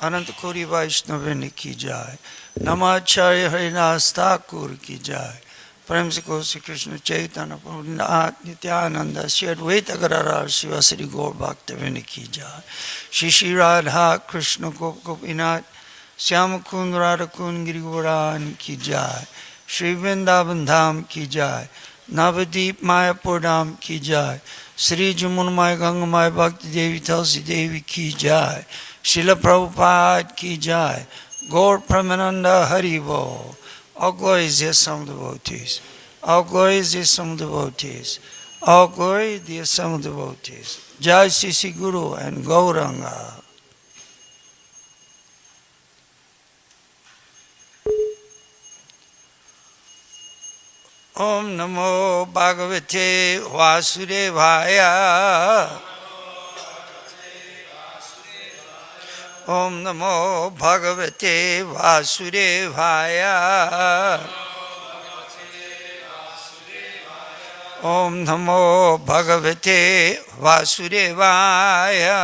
अनंत कोटि वैष्णव की जाय। नमाचार्य हरिदास ठाकुर की जाय। प्रेम से को श्री कृष्ण चैतन्य प्रभु नित्यानंद श्री अद्वैत गदाधर शिवासरि गौर भक्तवृंद की जाय। श्री श्री राधा कृष्ण गोप गोपीनाथ श्याम कुंद राधा कुंद गिरिवरान की जाय। श्री वृंदावन धाम की जाय। नवदीप मायापुर धाम की जाय। श्री जमुनमाय गंगमाय भक्ति देवी तुलसी देवी की जाय। Srila Prabhupada ki jai. Gaur Pramananda Haribo. All glory is the sum of devotees. All glory is the sum of devotees. All glory is the sum of devotees. Jai Sisi Guru and Gauranga. Om Namo Bhagavate Vasudevaya. Om Namo Bhagavate Vasudevaya. Om Namo Bhagavate Vasudevaya.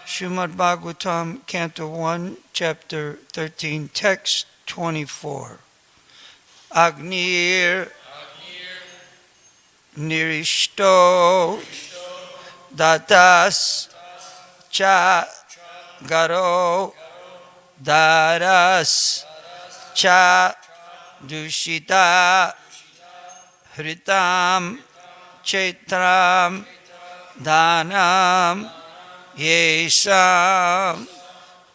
Srimad Bhagavatam, Canto 1, Chapter 13, Text 24. Agnir Nirishto Datas Cha Garo Daras Cha Dushita Hritam Chaitram Dhanam Yesham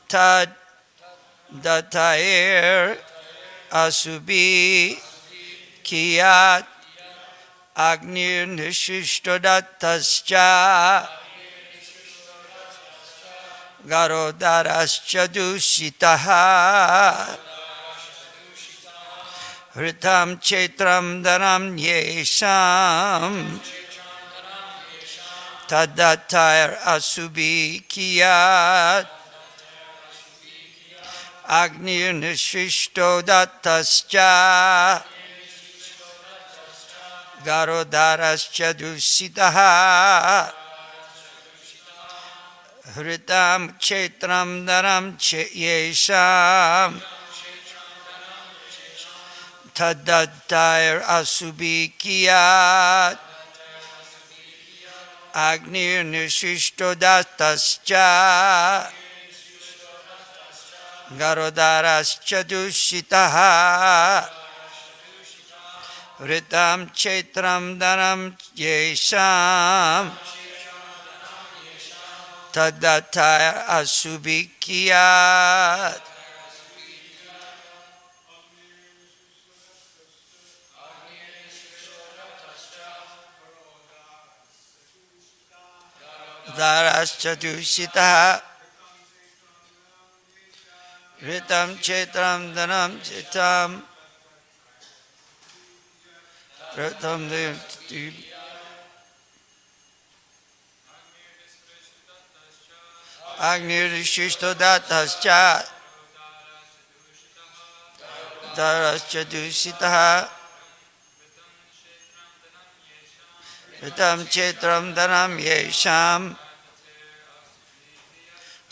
Tad Datair Asubi Kiyat Agnir Nishishto Datascha Garodarascha Dushitaha Hritam Chaitram Dhanam Yesham Tadatair Asubi Kiyat Agnir Nishishto Datascha Garodarascha Dusitaha Hritam Chaitram Dhanam Yesham Tadatair Asubi Kiyat Agnir Nishishto Datascha Garodarascha Dushitaha Hritam Chaitram Dhanam Yesham Tadatai Asubikiyat Darascha Dushitaha Hritam Chaitram Dhanam Chitam Hritam Agnir Shishto Datascha Darascha Dushitaha Hritam Chaitram Dhanam Yesham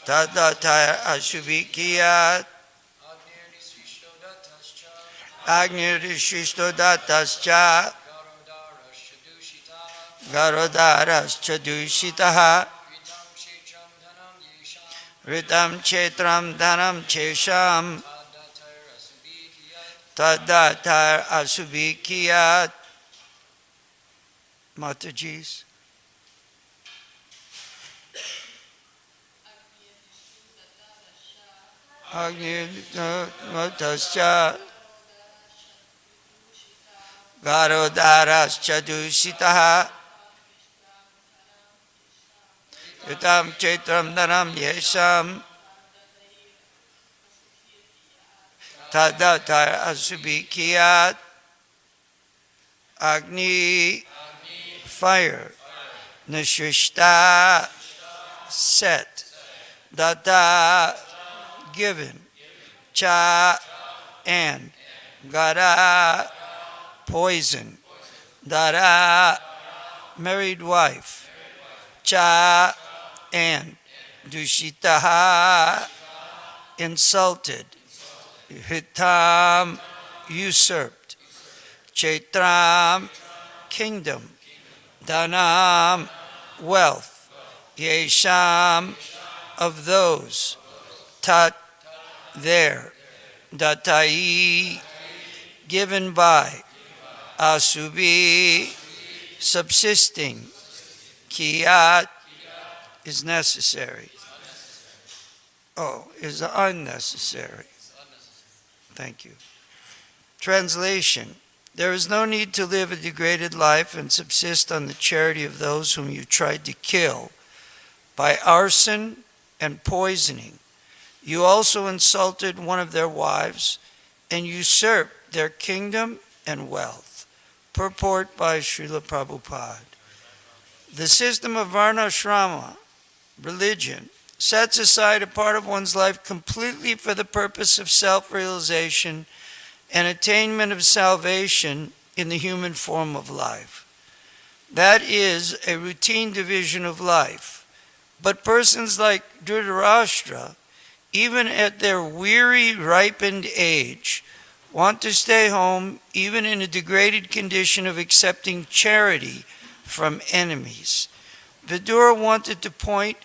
Tadatai Ashubikiyat Agnir Shishto Datascha Garodarascha Dushitaha Hritam Chaitram Dhanam Chesham Tadatai Asubikiyat. Mataji's. Agnir Matascha Garodarascha Dushitaha Hritam Chaitram Dhanam Yesham Tadatar Asubikiyat. Agni fire Nishishta set Data given Cha and Gara poison Dara married wife Cha and Dushitaha, insulted, Hitam, usurped, Chaitram, kingdom, Dhanam, wealth, Yesham, of those, Tat, there, Datai, given by, Asubi, subsisting, Kiyat, is necessary. Oh, is unnecessary. Thank you. Translation. There is no need to live a degraded life and subsist on the charity of those whom you tried to kill by arson and poisoning. You also insulted one of their wives and usurped their kingdom and wealth. Purport by Srila Prabhupada. The system of Varnashrama, religion, sets aside a part of one's life completely for the purpose of self-realization and attainment of salvation in the human form of life. That is a routine division of life. But persons like Dhritarashtra, even at their weary, ripened age, want to stay home even in a degraded condition of accepting charity from enemies. Vidura wanted to point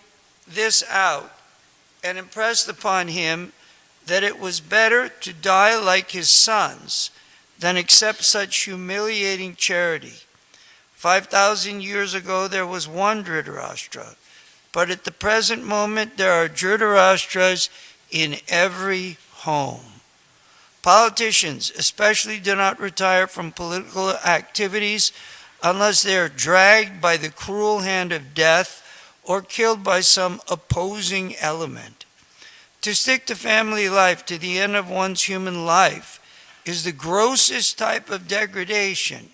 this out and impressed upon him that it was better to die like his sons than accept such humiliating charity. 5,000 years ago there was one Dhritarashtra, but at the present moment there are Dhritarashtras in every home. Politicians especially do not retire from political activities unless they are dragged by the cruel hand of death or killed by some opposing element. To stick to family life to the end of one's human life is the grossest type of degradation,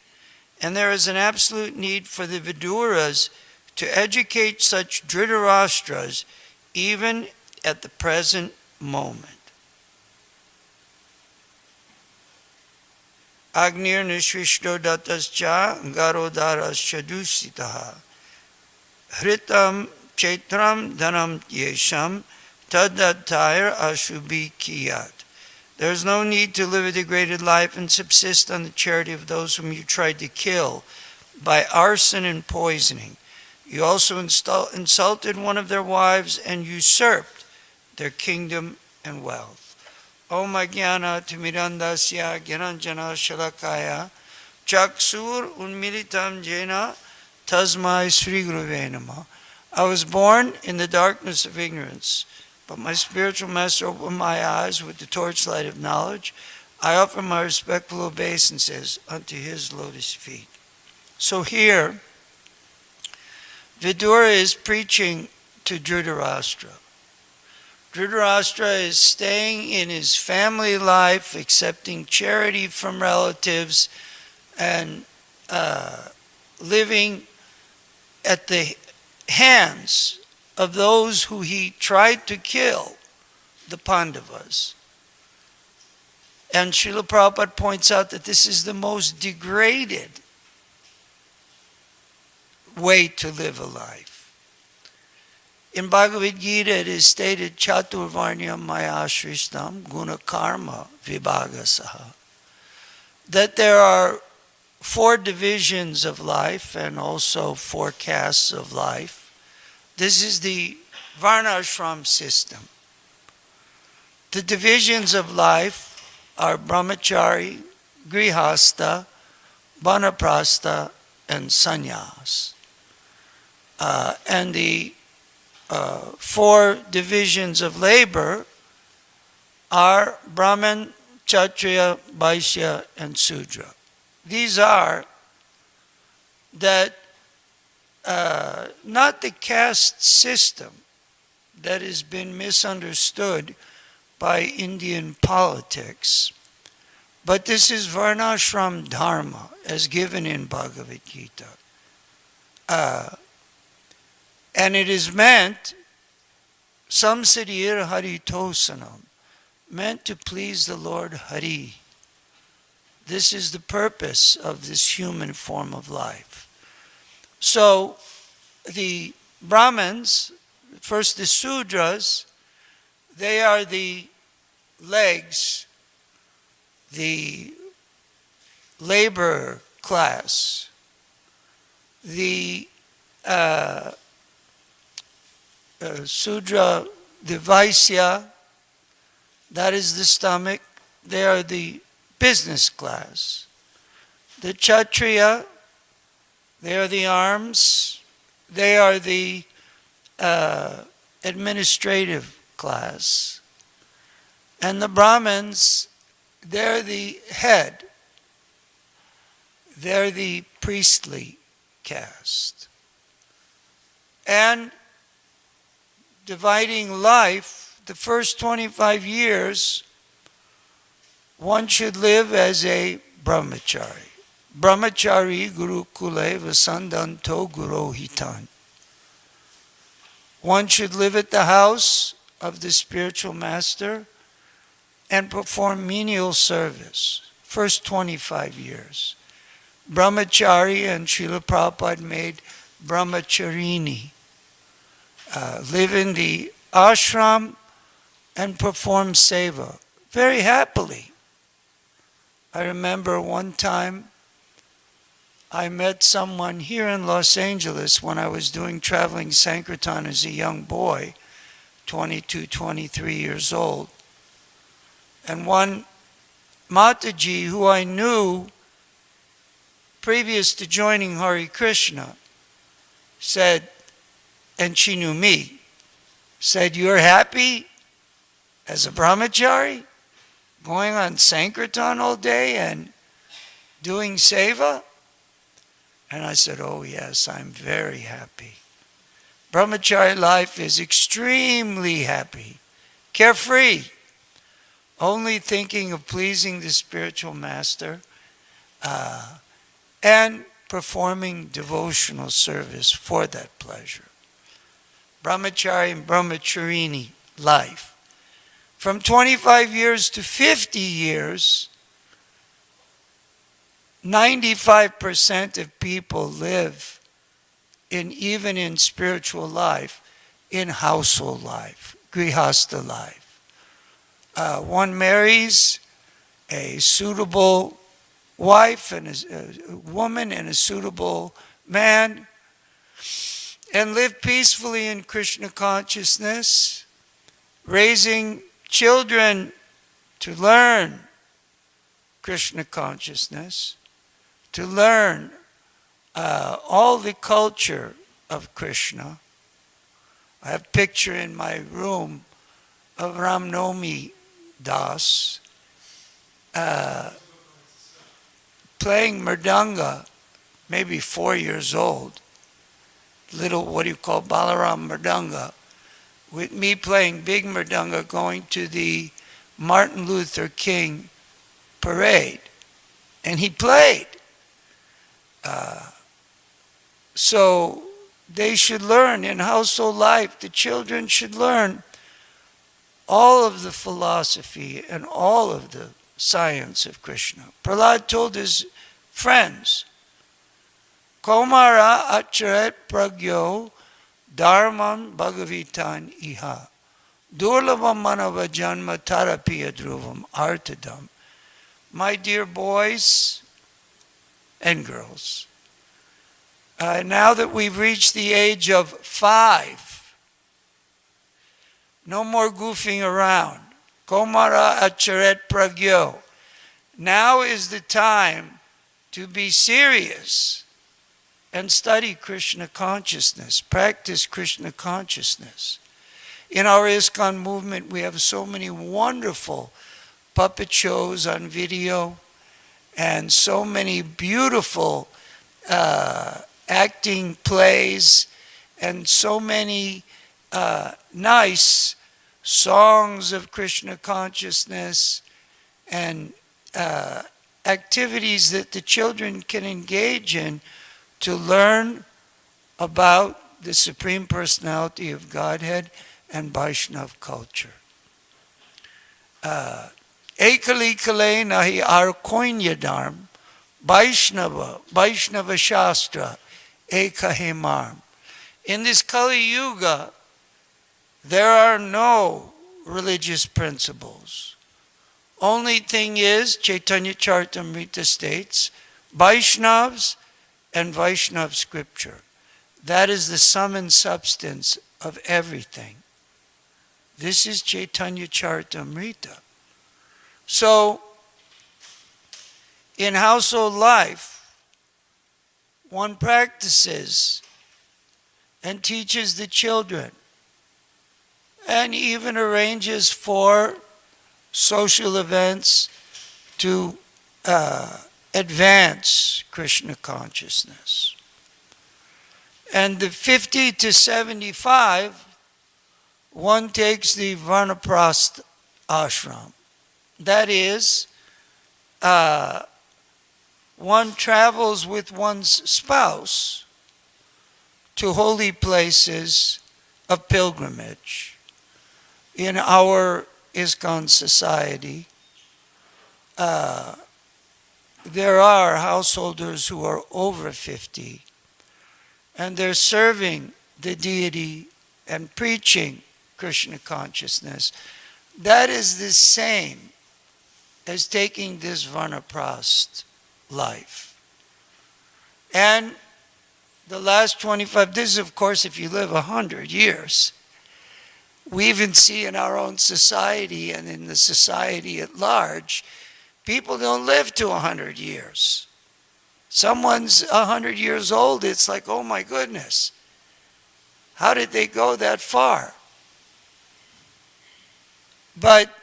and there is an absolute need for the Viduras to educate such Dhritarashtras even at the present moment. Agnir Nishvishto Datascha Garodarascha Dusitaha Hritam Chaitram Dhanam Yesham Tadattair Ashubhi Kiyat. There is no need to live a degraded life and subsist on the charity of those whom you tried to kill by arson and poisoning. You also insulted one of their wives and usurped their kingdom and wealth. Om Ajnana Timirandasya Gyananjana Shalakaya Chaksur Unmilitam Jena Tasmai Sri Guruve Namah. I was born in the darkness of ignorance, but my spiritual master opened my eyes with the torchlight of knowledge. I offer my respectful obeisances unto his lotus feet. So here, Vidura is preaching to Dhritarashtra. Dhritarashtra is staying in his family life, accepting charity from relatives, and living at the hands of those who he tried to kill, the Pandavas. And Srila Prabhupada points out that this is the most degraded way to live a life. In Bhagavad Gita it is stated, Chaturvarnyam maya shrishtam guna karma vibhagasaha, that there are 4 divisions of life and also 4 castes of life. This is the Varnashram system. The divisions of life are Brahmachari, Grihastha, Vanaprastha, and Sannyas. And the 4 divisions of labor are Brahman, Kshatriya, Vaishya, and Sudra. These are that not the caste system that has been misunderstood by Indian politics, but this is Varnashram Dharma as given in Bhagavad Gita. And it is meant, samsarir haritosanam, meant to please the Lord Hari. This is the purpose of this human form of life. So the Brahmins, First, the Sudras, they are the legs, the labor class. The Sudra, the Vaisya, that is the stomach, they are the business class. The Kshatriya, they are the arms, they are the administrative class. And the Brahmins, they're the head, they're the priestly caste. And dividing life, the first 25 years, one should live as a brahmachari. Brahmachari guru kule vasandanto gurohitan. One should live at the house of the spiritual master and perform menial service. First 25 years. Brahmachari, and Srila Prabhupada made brahmacharini. Live in the ashram and perform seva very happily. I remember one time I met someone here in Los Angeles when I was doing traveling Sankirtan as a young boy, 22, 23 years old. And one Mataji who I knew previous to joining Hare Krishna said, and she knew me, said, "You're happy as a brahmachari, going on Sankirtan all day and doing seva?" And I said, "Oh yes, I'm very happy. Brahmachari life is extremely happy, carefree, only thinking of pleasing the spiritual master and performing devotional service for that pleasure." Brahmachari and brahmacharini life. From 25 years to 50 years, 95% of people live even in spiritual life, in household life, grihastha life. One marries a suitable wife and a woman and a suitable man and live peacefully in Krishna consciousness, raising children to learn Krishna consciousness, to learn all the culture of Krishna. I have a picture in my room of Ramnomi Das playing mridanga, maybe 4 years old, little, what do you call, Balaram mridanga, with me playing big mridanga, going to the Martin Luther King parade. And he played. So they should learn in household life, the children should learn all of the philosophy and all of the science of Krishna. Prahlad told his friends, Komara acharet pragyo dharmam bhagavitan iha durlabam manava janma tarapiya dhruvam artadam. My dear boys and girls, now that we've reached the age of 5, no more goofing around. Komara acharet pragyo. Now is the time to be serious and study Krishna consciousness, practice Krishna consciousness. In our ISKCON movement, we have so many wonderful puppet shows on video and so many beautiful acting plays and so many nice songs of Krishna consciousness and activities that the children can engage in to learn about the Supreme Personality of Godhead and Vaishnav culture. Ekali kale nahi ar koinyadharm Vaishnava Shastra ekahemar. In this Kali Yuga, There are no religious principles. Only thing is, Chaitanya Charitamrita states, Vaishnavas and Vaishnav scripture. That is the sum and substance of everything. This is Chaitanya Charitamrita. So, in household life, one practices and teaches the children and even arranges for social events to advance Krishna consciousness. And the 50 to 75, one takes the Vanaprastha ashram. That is, one travels with one's spouse to holy places of pilgrimage. In our ISKCON society, there are householders who are over 50, and they're serving the deity and preaching Krishna consciousness. That is the same as taking this Vanaprastha life. And the last 25, this is of course if you live 100 years. We even see in our own society and in the society at large, people don't live to 100 years. Someone's 100 years old, it's like, oh my goodness, how did they go that far? But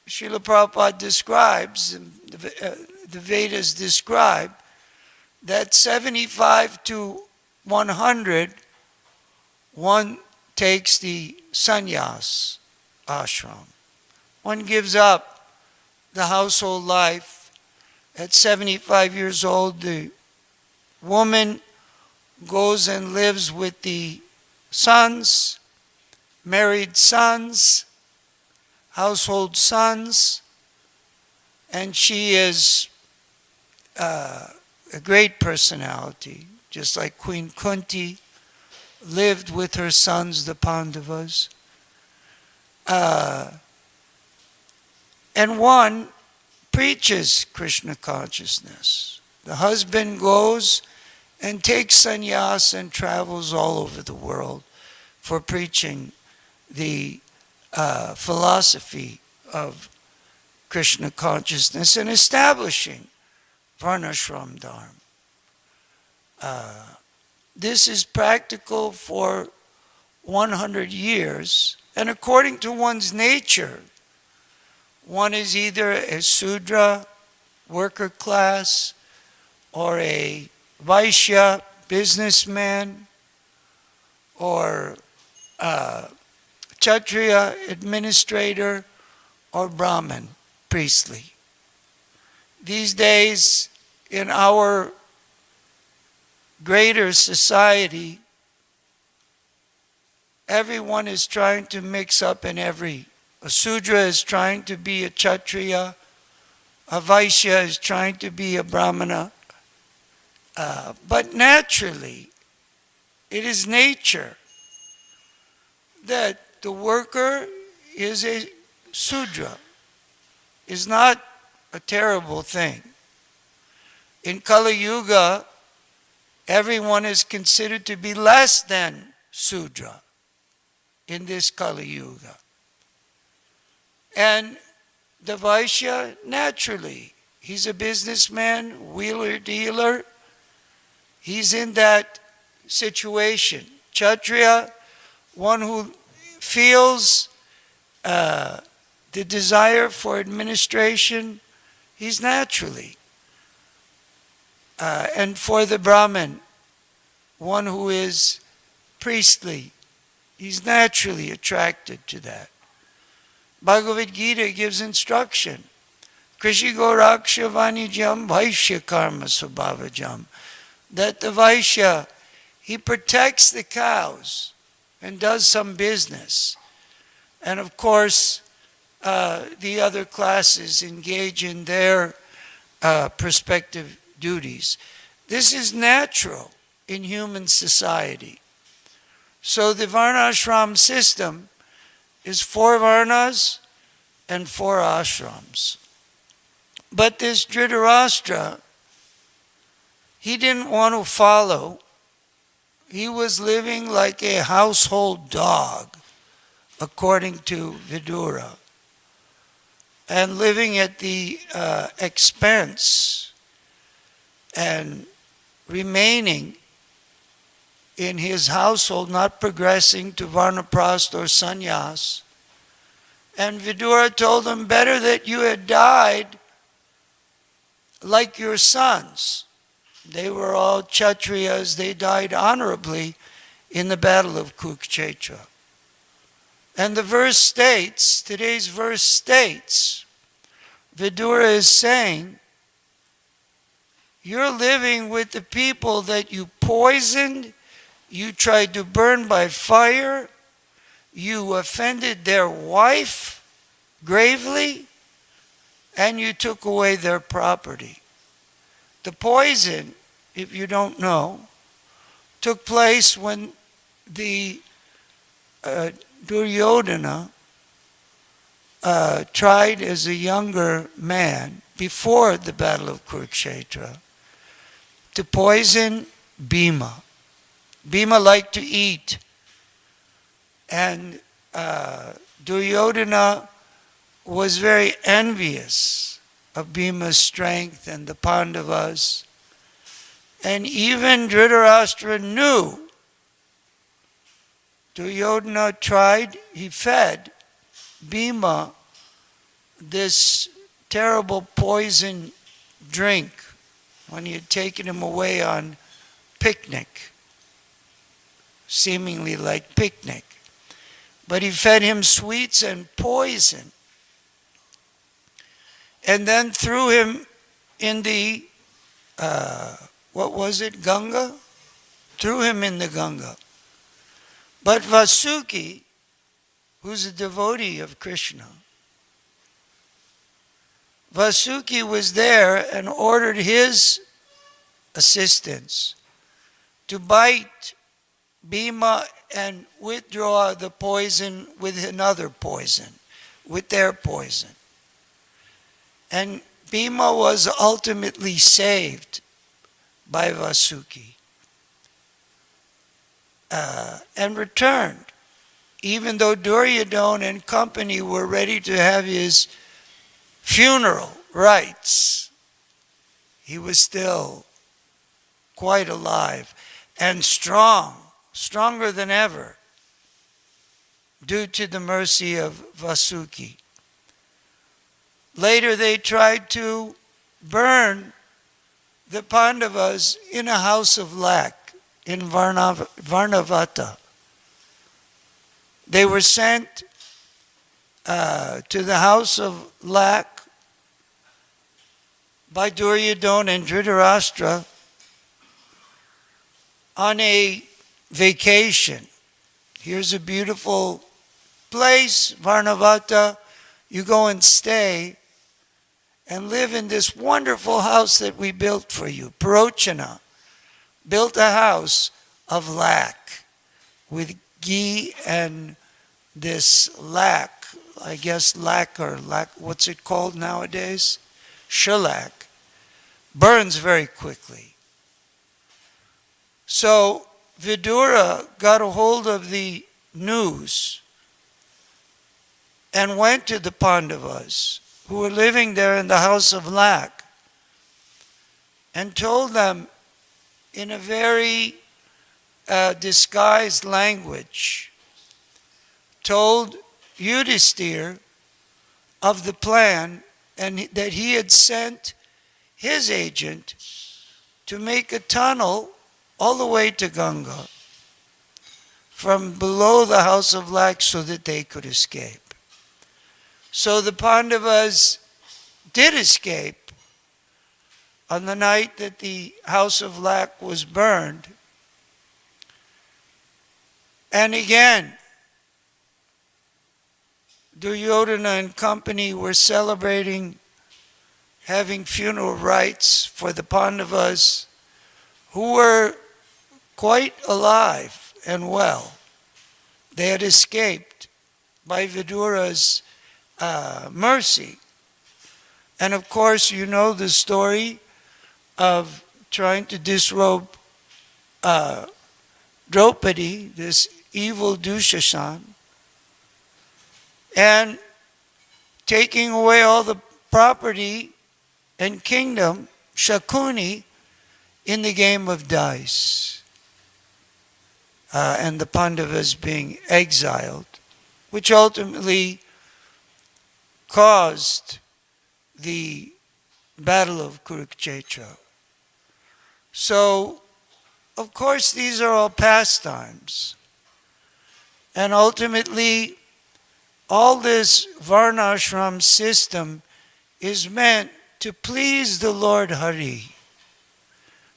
Srila Prabhupada describes, the Vedas describe, that 75 to 100, one takes the sannyas ashram. One gives up the household life. At 75 years old, the woman goes and lives with the sons, married sons, household sons, and she is a great personality, just like Queen Kunti lived with her sons, the Pandavas. And one preaches Krishna consciousness. The husband goes and takes sannyas and travels all over the world for preaching the philosophy of Krishna consciousness and establishing Varnashram Dharma. This is practical for 100 years, and according to one's nature, one is either a Sudra, worker class, or a Vaishya, businessman, or Kshatriya, administrator, or Brahmin, priestly. These days, in our greater society, everyone is trying to mix up in every. A Sudra is trying to be a Kshatriya, a Vaishya is trying to be a Brahmana. But naturally, it is nature that the worker is a Sudra. Is not a terrible thing. In Kali Yuga, everyone is considered to be less than Sudra in this Kali Yuga. And the Vaishya, naturally, he's a businessman, wheeler dealer. He's in that situation. Kshatriya, one who feels the desire for administration, he's naturally. And for the Brahmin, one who is priestly, he's naturally attracted to that. Bhagavad Gita gives instruction. Krishi Goraksha Vanijam Vaishya Karma Subhavajam. That the Vaishya, he protects the cows and does some business. And of course, the other classes engage in their respective duties. This is natural in human society. So the Varnashram system is 4 varnas and 4 ashrams. But this Dhritarashtra, he didn't want to follow. He was living like a household dog, according to Vidura, and living at the expense and remaining in his household, not progressing to Varnaprastha or Sannyas. And Vidura told him, better that you had died like your sons. They were all Kshatriyas. They died honorably in the battle of Kurukshetra. And the verse states, today's verse states, Vidura is saying, you're living with the people that you poisoned, you tried to burn by fire, you offended their wife gravely, and you took away their property. The poison, if you don't know, took place when the Duryodhana tried as a younger man, before the battle of Kurukshetra, to poison Bhima. Bhima liked to eat, and Duryodhana was very envious of Bhima's strength and the Pandavas. And even Dhritarashtra knew. Duryodhana tried, he fed Bhima this terrible poison drink when he had taken him away on picnic, seemingly like picnic. But he fed him sweets and poison, and then threw him in the, Ganga? Threw him in the Ganga. But Vasuki, who's a devotee of Krishna, Vasuki was there and ordered his assistants to bite Bhima and withdraw the poison with another poison, with their poison. And Bhima was ultimately saved by Vasuki and returned, even though Duryodhana and company were ready to have his funeral rites. He was still quite alive and strong, stronger than ever, due to the mercy of Vasuki. Later they tried to burn the Pandavas in a house of lac in Varnavata. They were sent to the house of lac by Duryodhana and Dhritarashtra on a vacation. Here's a beautiful place, Varnavata. You go and stay and live in this wonderful house that we built for you. Parochana built a house of lac with ghee and this lac, I guess lacquer, what's it called nowadays? Shellac. Burns very quickly. So Vidura got a hold of the news and went to the Pandavas who were living there in the house of lac and told them in a very disguised language, told Yudhisthira of the plan and that he had sent his agent to make a tunnel all the way to Ganga from below the house of lac so that they could escape. So the Pandavas did escape on the night that the house of lac was burned. And again, Duryodhana and company were celebrating, having funeral rites for the Pandavas, who were quite alive and well. They had escaped by Vidura's mercy. And of course, you know the story of trying to disrobe Draupadi, this evil Dushashan, and taking away all the property and kingdom, Shakuni, in the game of dice. And the Pandavas being exiled, which ultimately caused the Battle of Kurukshetra. So, of course, these are all pastimes. And ultimately, all this Varnashram system is meant to please the Lord Hari.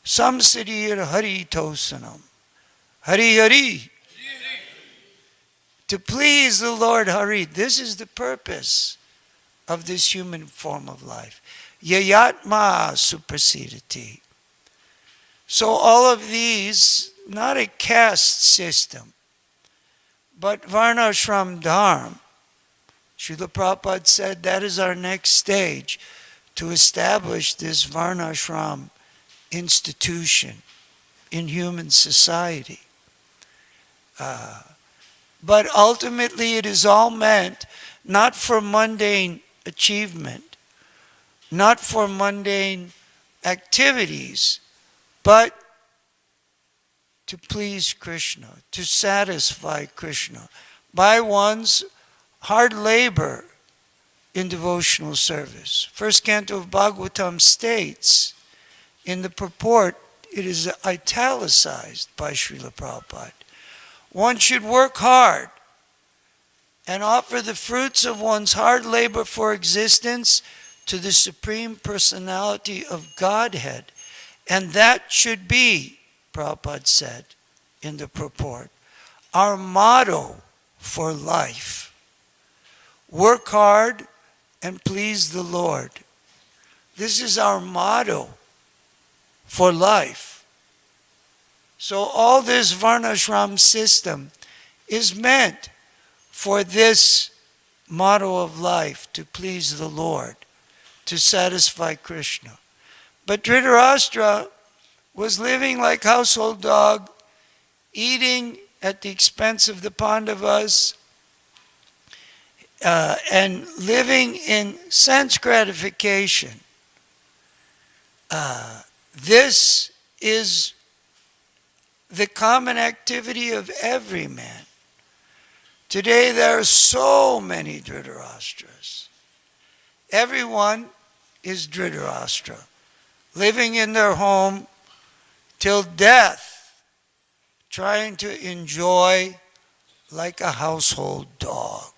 Samsirir Hari Tosanam. Hari Hari. To please the Lord Hari. This is the purpose of this human form of life. Yayatma suprasidati. So all of these, not a caste system, but Varnashram Dharma. Srila Prabhupada said that is our next stage, to establish this Varnashram institution in human society. But ultimately it is all meant not for mundane achievement, not for mundane activities, but to please Krishna, to satisfy Krishna by one's hard labor in devotional service. First canto of Bhagavatam states in the purport, it is italicized by Srila Prabhupada. One should work hard and offer the fruits of one's hard labor for existence to the Supreme Personality of Godhead. And that should be, Prabhupada said in the purport, our motto for life. Work hard and please the Lord. This is our motto for life. So all this Varnashram system is meant for this motto of life, to please the Lord, to satisfy Krishna. But Dhritarashtra was living like household dog, eating at the expense of the Pandavas, and living in sense gratification. This is the common activity of every man. Today there are so many Dhritarashtras. Everyone is Dhritarashtra, living in their home till death, trying to enjoy like a household dog.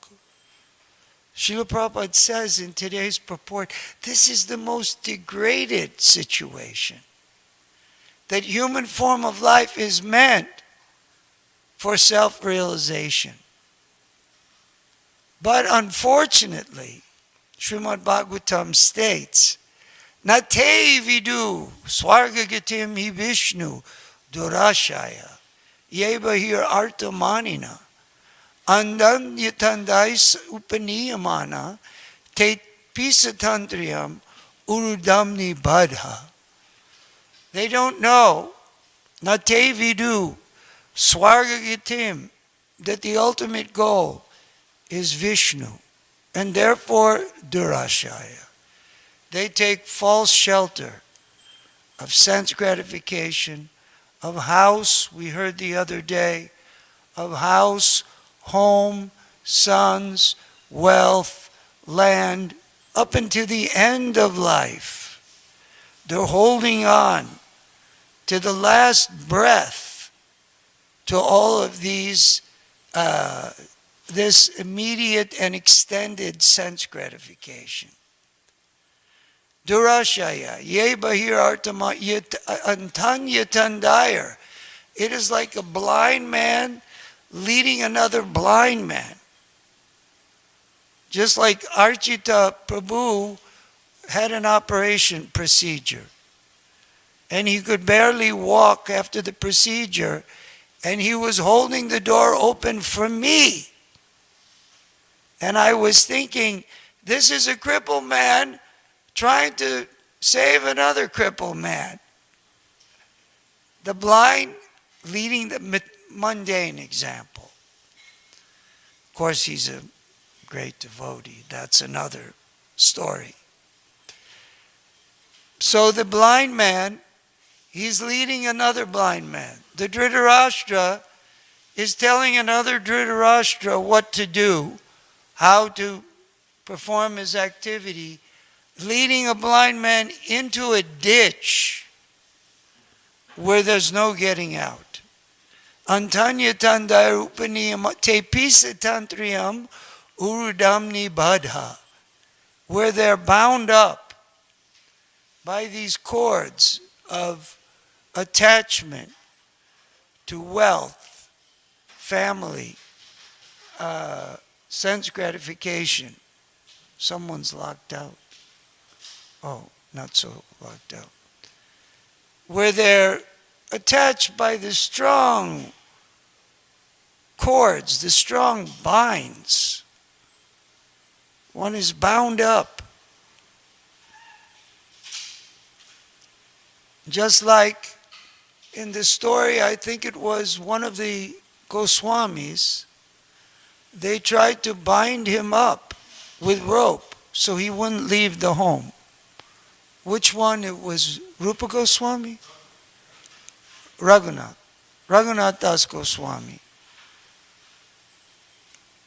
Srila Prabhupada says in today's purport, this is the most degraded situation. That human form of life is meant for self-realization. But unfortunately, Srimad Bhagavatam states, Nate vidu swargagatim hi Vishnu durashaya yebahir artamanina andan yatandais upaniyamana te pisatandriyam urudamni badha. They don't know, Nate vidu swargagatim, that the ultimate goal is Vishnu, and therefore durashaya. They take false shelter of sense gratification, of house, we heard the other day, of house, home, sons, wealth, land, up until the end of life. They're holding on to the last breath to all of these, this immediate and extended sense gratification. Durashaya, ye bahir artama antanya tandayar. It is like a blind man leading another blind man. Just like Archita Prabhu had an operation procedure, and he could barely walk after the procedure, and he was holding the door open for me. And I was thinking, this is a crippled man trying to save another crippled man. The blind leading the mundane example. Of course, he's a great devotee. That's another story. So the blind man, he's leading another blind man. The Dhritarashtra is telling another Dhritarashtra what to do, how to perform his activity, leading a blind man into a ditch where there's no getting out. Antanya tandarupaniyam te pisa tantriyam urudamni badha, where they're bound up by these cords of attachment to wealth, family, sense gratification. Someone's locked out. Oh, not so locked out. Where they're attached by the strong cords, the strong binds. One is bound up. Just like in the story, I think it was one of the Goswamis, they tried to bind him up with rope so he wouldn't leave the home. Which one? It was Rupa Goswami? Raghunath Das Goswami.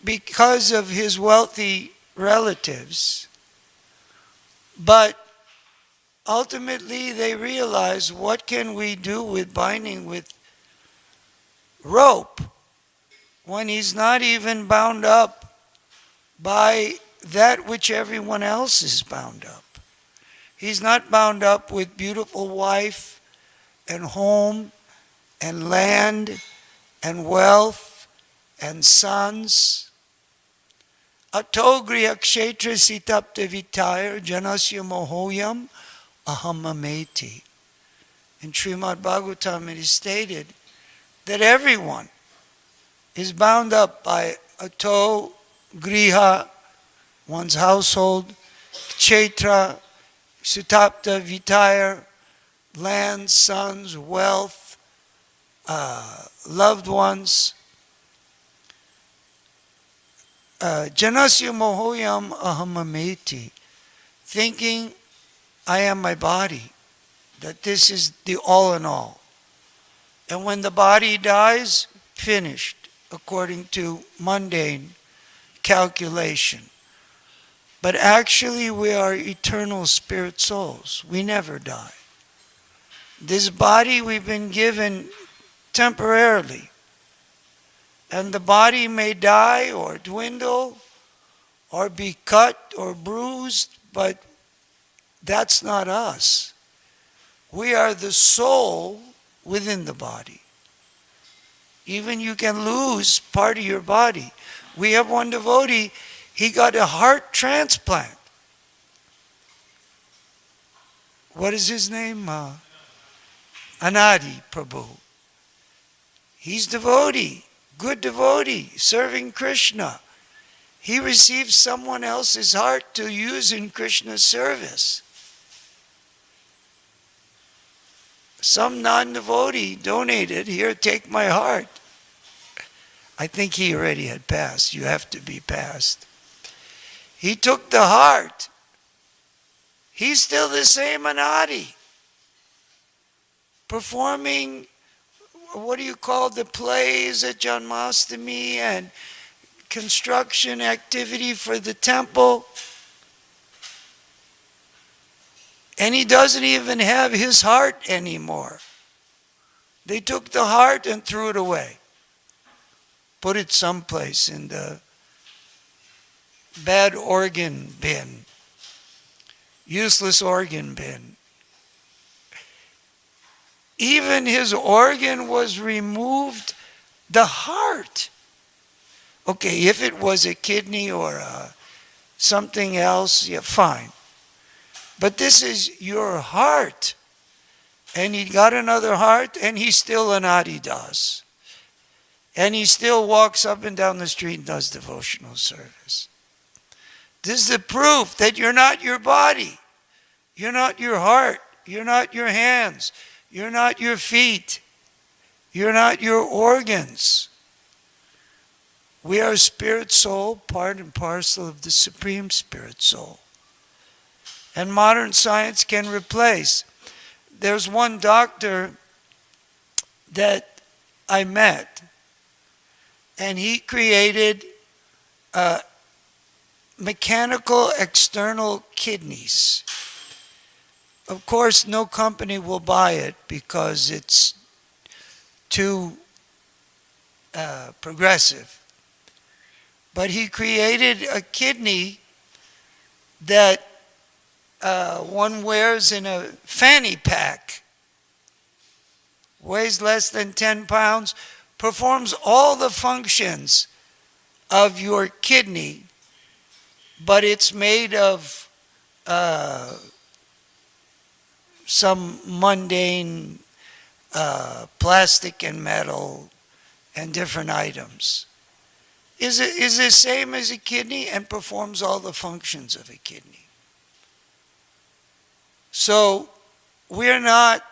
Because of his wealthy relatives. But ultimately they realized, what can we do with binding with rope when he's not even bound up by that which everyone else is bound up? He's not bound up with beautiful wife and home and land and wealth and sons. Ato griha kshetra sitapta vitayar janasya mohoyam ahamameti. In Srimad Bhagavatam it is stated that everyone is bound up by ato griha, one's household, kshetra, sutapta vitayar, land, sons, wealth, loved ones. Janasya mohoyam ahamameti, thinking I am my body, that this is the all in all. And when the body dies, finished, according to mundane calculation. But actually we are eternal spirit souls. We never die. This body we've been given temporarily. And the body may die or dwindle or be cut or bruised, but that's not us. We are the soul within the body. Even you can lose part of your body. We have one devotee, he got a heart transplant. What is his name? Anadi Prabhu. He's devotee, good devotee, serving Krishna. He received someone else's heart to use in Krishna's service. Some non-devotee donated, here, take my heart. I think he already had passed. You have to be passed. He took the heart. He's still the same Anadi. Performing, what do you call the plays at Janmashtami and construction activity for the temple. And he doesn't even have his heart anymore. They took the heart and threw it away. Put it someplace in the bad organ bin. Useless organ bin. Even his organ was removed, the heart. Okay, if it was a kidney or something else, yeah, fine. But this is your heart. And he got another heart, and he's still an Adidas. And he still walks up and down the street and does devotional service. This is the proof that you're not your body. You're not your heart. You're not your hands. You're not your feet. You're not your organs. We are spirit soul, part and parcel of the Supreme Spirit soul. And modern science can replace. There's one doctor that I met, and he created mechanical external kidneys. Of course, no company will buy it because it's too progressive. But he created a kidney that one wears in a fanny pack, weighs less than 10 pounds, performs all the functions of your kidney, but it's made of some mundane plastic and metal and different items. Is the same as a kidney and performs all the functions of a kidney. So we're not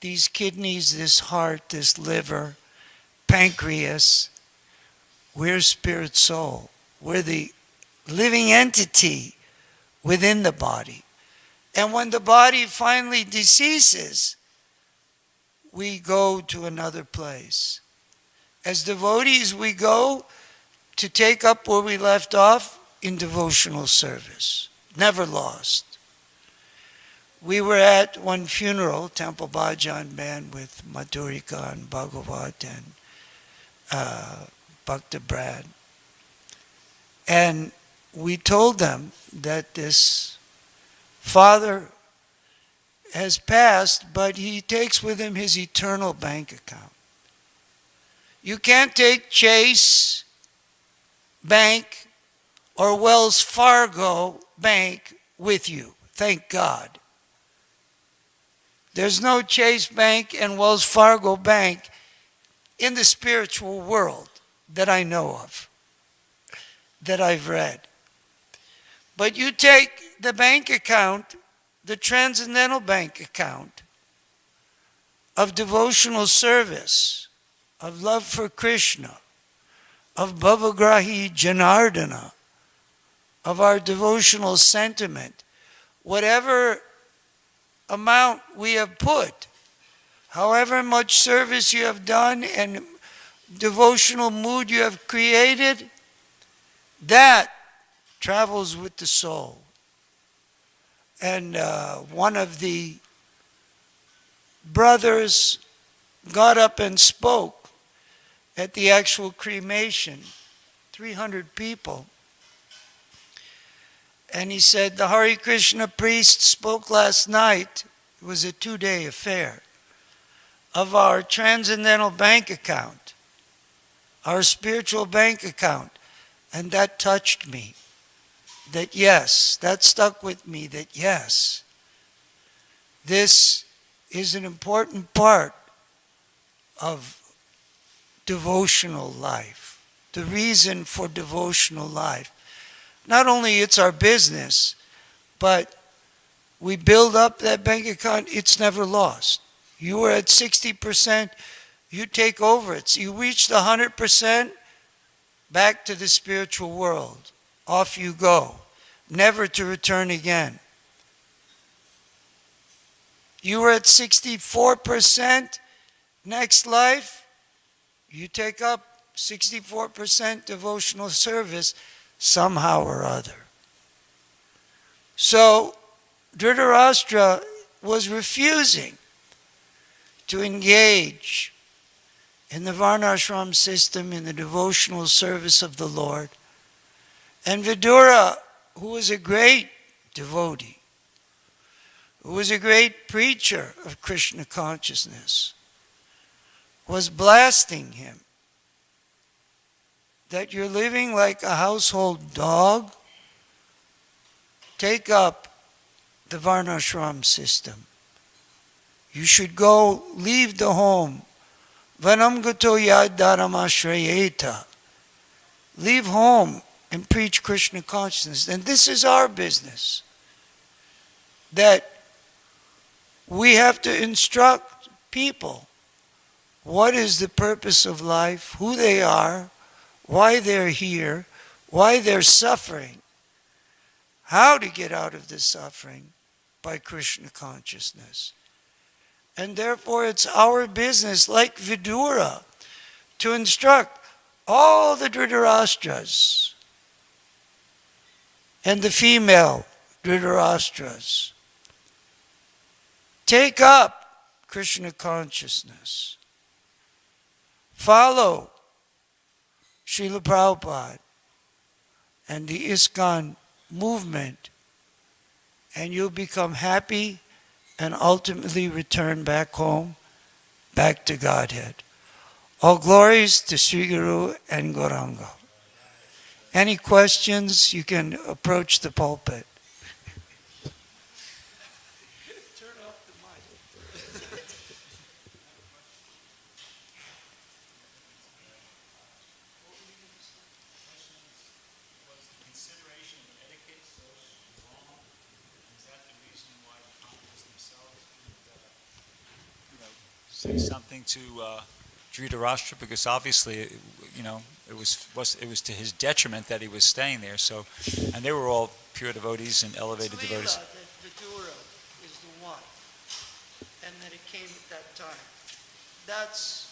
these kidneys, this heart, this liver, pancreas. We're spirit soul. We're the living entity within the body. And when the body finally deceases, we go to another place. As devotees, we go to take up where we left off in devotional service. Never lost. We were at one funeral, Temple Bhajan band with Madhurika and Bhagavat and Bhakta Brad. And we told them that this father has passed, but he takes with him his eternal bank account. You can't take Chase Bank or Wells Fargo Bank with you, thank God. There's no Chase Bank and Wells Fargo Bank in the spiritual world that I know of, that I've read. But you take the bank account, the transcendental bank account of devotional service, of love for Krishna, of Bhavagrahi Janardana, of our devotional sentiment, whatever amount we have put, however much service you have done and devotional mood you have created, that travels with the soul. And one of the brothers got up and spoke at the actual cremation, 300 people. And he said, the Hare Krishna priest spoke last night, it was a 2-day affair, of our transcendental bank account, our spiritual bank account. And that touched me. That yes, that stuck with me, that yes, this is an important part of devotional life, the reason for devotional life. Not only it's our business, but we build up that bank account, it's never lost. You were at 60%, you take over it. So you reach the 100%, back to the spiritual world. Off you go, never to return again. You were at 64%, next life, you take up 64% devotional service somehow or other. So Dhritarashtra was refusing to engage in the Varnashram system, in the devotional service of the Lord. And Vidura, who was a great devotee, who was a great preacher of Krishna consciousness, was blasting him that you're living like a household dog. Take up the Varnashram system. You should go leave the home. Vanam gato yad dharam ashrayeta. Leave home and preach Krishna consciousness. And this is our business. That we have to instruct people what is the purpose of life, who they are, why they're here, why they're suffering, how to get out of this suffering by Krishna consciousness. And therefore it's our business, like Vidura, to instruct all the Dhritarashtras and the female Dhritarashtras. Take up Krishna consciousness. Follow Srila Prabhupada and the ISKCON movement, and you'll become happy and ultimately return back home, back to Godhead. All glories to Sri Guru and Gauranga. Any questions, you can approach the pulpit. Turn off the mic. Consideration of etiquette so wrong? Is that the reason why the conference themselves say something to Dhritarashtra? Because obviously, it was to his detriment that he was staying there. So, and they were all pure devotees and elevated devotees. That Vidura is the one, and that it came at that time. That's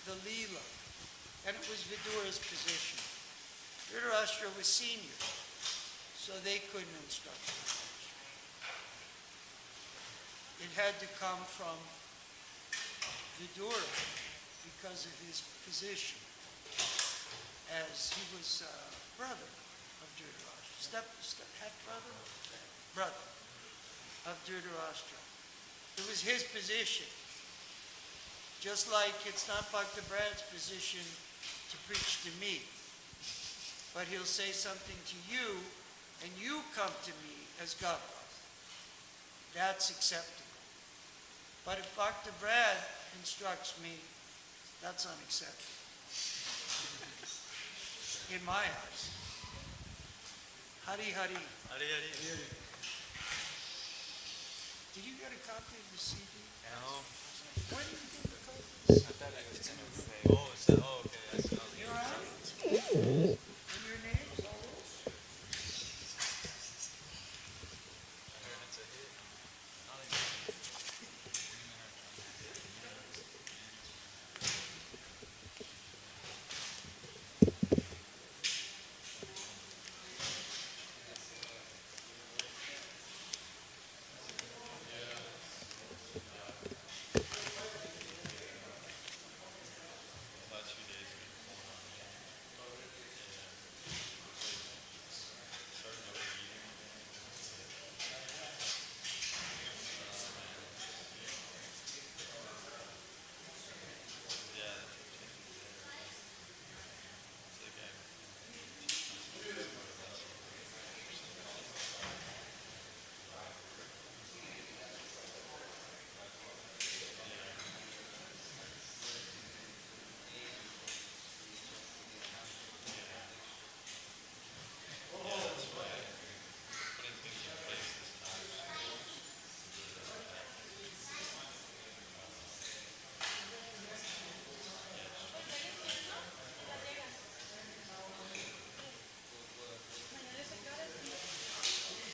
the Leela, and it was Vidura's position. Dhritarashtra was senior, so they couldn't instruct him. It had to come from Vidura because of his position, as he was brother of Dhritarashtra, half brother of Dhritarashtra. It was his position. Just like it's not Bhakta Brad's position to preach to me, but he'll say something to you, and you come to me as Gopal. That's acceptable. But if Bhakta Brad instructs me, that's unacceptable. In my eyes. Hari Hari. Hari Hari. Did you get a copy of the CD? No. Why did you get the copy? I thought I was going to say. Oh, okay. You're all right?